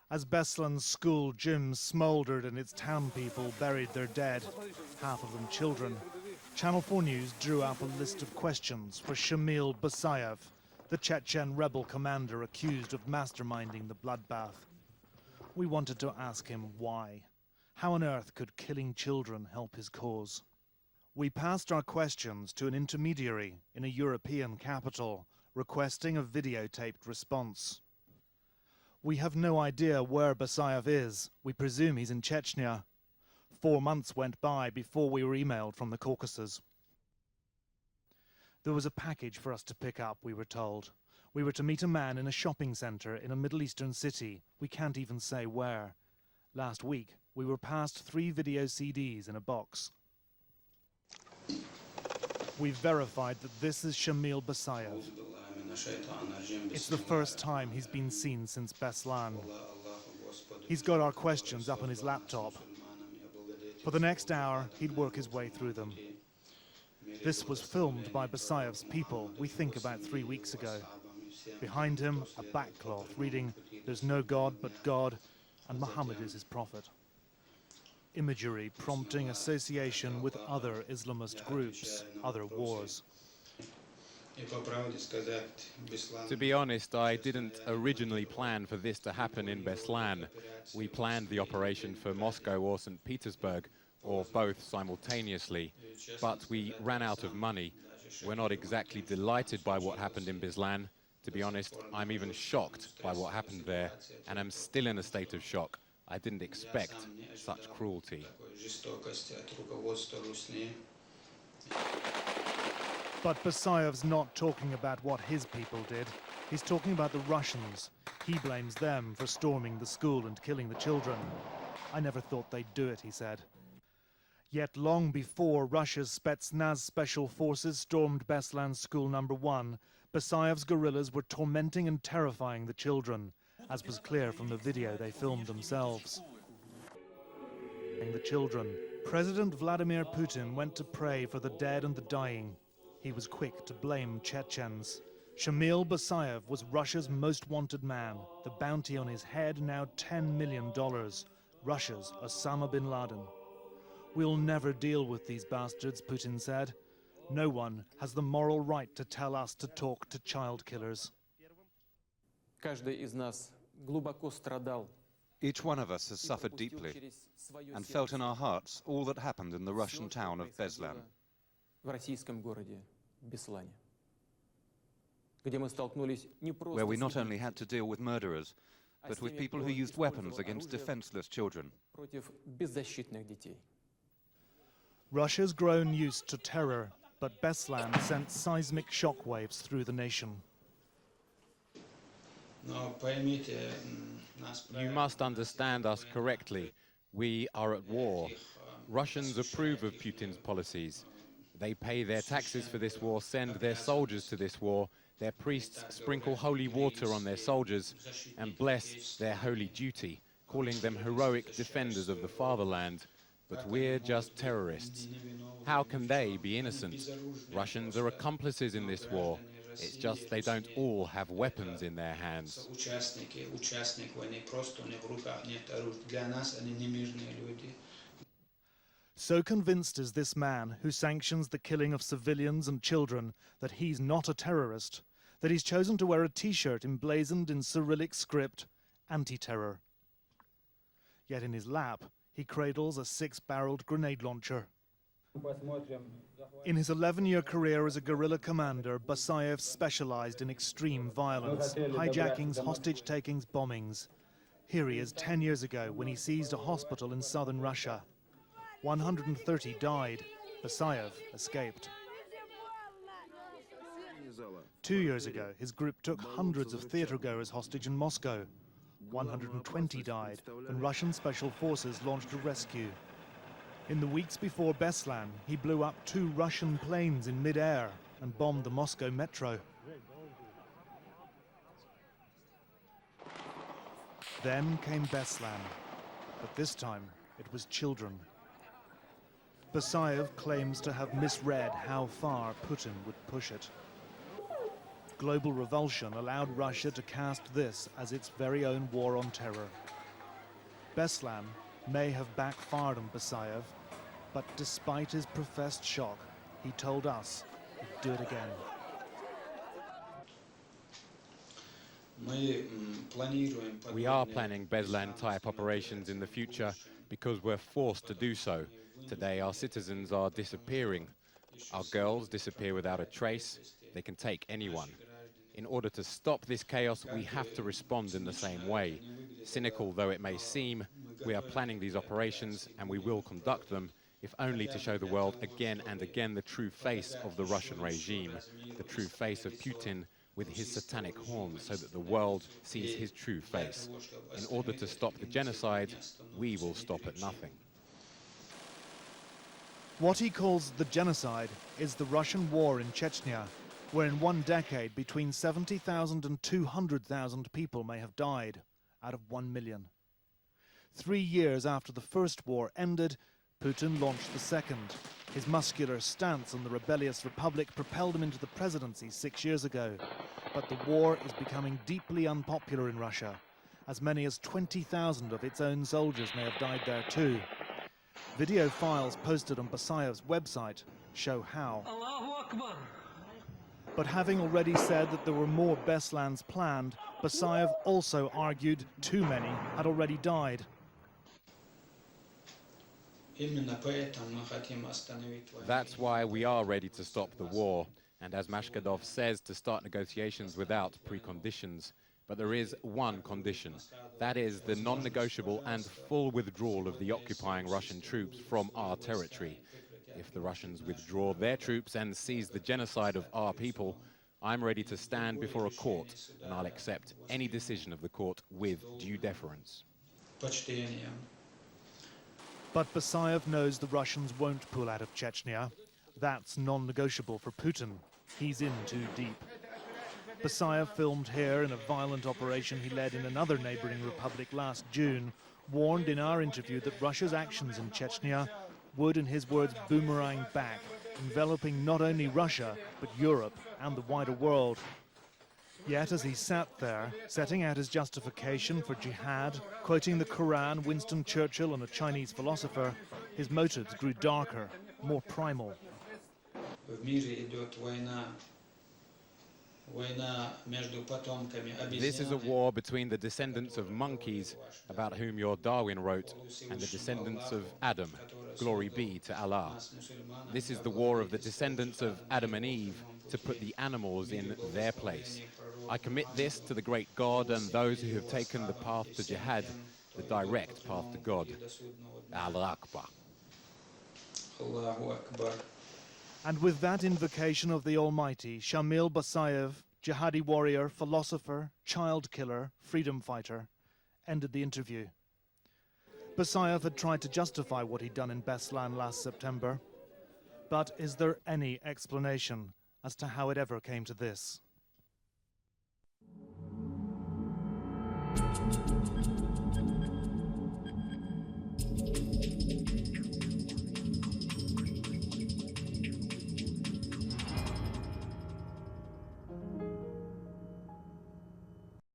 As Beslan's school gym smouldered and its town people buried their dead, half of them children, Channel 4 News drew up a list of questions for Shamil Basayev, the Chechen rebel commander accused of masterminding the bloodbath. We wanted to ask him why. How on earth could killing children help his cause? We passed our questions to an intermediary in a European capital, requesting a videotaped response. We have no idea where Basayev is. We presume he's in Chechnya. 4 months went by before we were emailed from the Caucasus. There was a package for us to pick up, we were told. We were to meet a man in a shopping centre in a Middle Eastern city. We can't even say where. Last week, we were passed 3 video CDs in a box. We've verified that this is Shamil Basayev. It's the first time he's been seen since Beslan. He's got our questions up on his laptop. For the next hour, he'd work his way through them. This was filmed by Basayev's people, we think about 3 weeks ago. Behind him, a backcloth reading, "There's no God but God, and Muhammad is his prophet." Imagery prompting association with other Islamist groups, other wars. To be honest, I didn't originally plan for this to happen in Beslan. We planned the operation for Moscow or St. Petersburg, or both simultaneously, but we ran out of money. We're not exactly delighted by what happened in Beslan. To be honest, I'm even shocked by what happened there, and I'm still in a state of shock. I didn't expect such cruelty. But Basayev's not talking about what his people did. He's talking about the Russians. He blames them for storming the school and killing the children. "I never thought they'd do it," he said. Yet long before Russia's Spetsnaz special forces stormed Beslan school number 1, Basayev's guerrillas were tormenting and terrifying the children, as was clear from the video they filmed themselves. The children. President Vladimir Putin went to pray for the dead and the dying. He was quick to blame Chechens. Shamil Basayev was Russia's most wanted man. The bounty on his head now $10 million. Russia's Osama bin Laden. "We'll never deal with these bastards," Putin said. "No one has the moral right to tell us to talk to child killers." Each one of us has suffered deeply and felt in our hearts all that happened in the Russian town of Beslan, where we not only had to deal with murderers, but with people who used weapons against defenseless children. Russia's grown used to terror, but Beslan sent seismic shockwaves through the nation. You must understand us correctly. We are at war. Russians approve of Putin's policies. They pay their taxes for this war, send their soldiers to this war. Their priests sprinkle holy water on their soldiers and bless their holy duty, calling them heroic defenders of the fatherland. But we're just terrorists. How can they be innocent? Russians are accomplices in this war. It's just they don't all have weapons in their hands. So convinced is this man, who sanctions the killing of civilians and children, that he's not a terrorist, that he's chosen to wear a T-shirt emblazoned in Cyrillic script, "Anti-terror." Yet in his lap, he cradles a 6-barreled grenade launcher. In his 11-year career as a guerrilla commander, Basayev specialized in extreme violence, hijackings, hostage-takings, bombings. Here he is 10 years ago when he seized a hospital in southern Russia. 130 died. Basayev escaped. 2 years ago, his group took hundreds of theater-goers hostage in Moscow. 120 died when Russian special forces launched a rescue. In the weeks before Beslan, he blew up 2 Russian planes in mid-air and bombed the Moscow metro. Then came Beslan, but this time it was children. Basayev claims to have misread how far Putin would push it. Global revulsion allowed Russia to cast this as its very own war on terror. Beslan may have backfired on Basayev, but despite his professed shock, he told us he'd do it again. We are planning Beslan-type operations in the future because we're forced to do so. Today our citizens are disappearing. Our girls disappear without a trace. They can take anyone. In order to stop this chaos, we have to respond in the same way. Cynical though it may seem, we are planning these operations and we will conduct them, if only to show the world again and again the true face of the Russian regime, the true face of Putin with his satanic horns, so that the world sees his true face. In order to stop the genocide, we will stop at nothing. What he calls the genocide is the Russian war in Chechnya, where in 1 decade between 70,000 and 200,000 people may have died, out of 1 million. 3 years after the first war ended, Putin launched the second. His muscular stance on the rebellious republic propelled him into the presidency 6 years ago. But the war is becoming deeply unpopular in Russia. As many as 20,000 of its own soldiers may have died there too. Video files posted on Basayev's website show how. But having already said that there were more Beslans planned, Basayev also argued too many had already died. That's why we are ready to stop the war, and as Mashkadov says, to start negotiations without preconditions. But there is one condition. That is the non-negotiable and full withdrawal of the occupying Russian troops from our territory. If the Russians withdraw their troops and seize the genocide of our people, I'm ready to stand before a court, and I'll accept any decision of the court with due deference. But Basayev knows the Russians won't pull out of Chechnya. That's non-negotiable for Putin. He's in too deep. Basayev, filmed here in a violent operation he led in another neighboring republic last June, warned in our interview that Russia's actions in Chechnya would, in his words, boomerang back, enveloping not only Russia, but Europe and the wider world. Yet as he sat there, setting out his justification for jihad, quoting the Quran, Winston Churchill and a Chinese philosopher, his motives grew darker, more primal. This is a war between the descendants of monkeys, about whom your Darwin wrote, and the descendants of Adam, glory be to Allah. This is the war of the descendants of Adam and Eve to put the animals in their place. I commit this to the great God and those who have taken the path to jihad, the direct path to God. Allah Akbar. And with that invocation of the Almighty, Shamil Basayev, jihadi warrior, philosopher, child killer, freedom fighter, ended the interview. Basayev had tried to justify what he'd done in Beslan last September. But is there any explanation as to how it ever came to this?